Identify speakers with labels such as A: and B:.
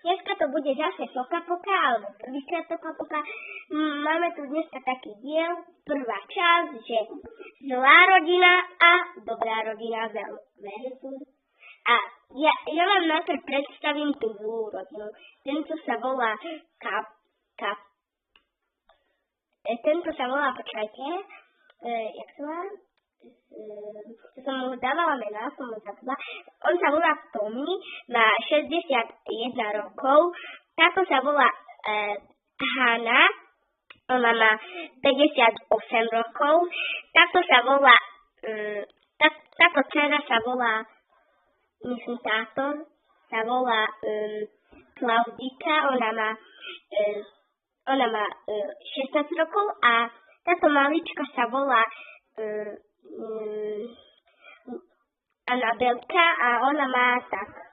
A: Dneska to bude zase Poka, alebo prvýkrát Poka. Máme tu dneska taký diel, prvá časť, že zlá rodina a dobrá rodina versus. A ja vám najprv predstavím tú zlú rodinu. Tento sa volá počkajte, jak sa volá? Som mu dávala mená, som mu zabudla. On sa volá Tommy, má 61 rokov. Táto sa volá Hana, ona má 58 rokov. Táto sa volá, táto dcera sa volá, myslím táto, sa volá Klaudika, ona má 16 rokov a táto malička sa volá Anabelka a ona má tak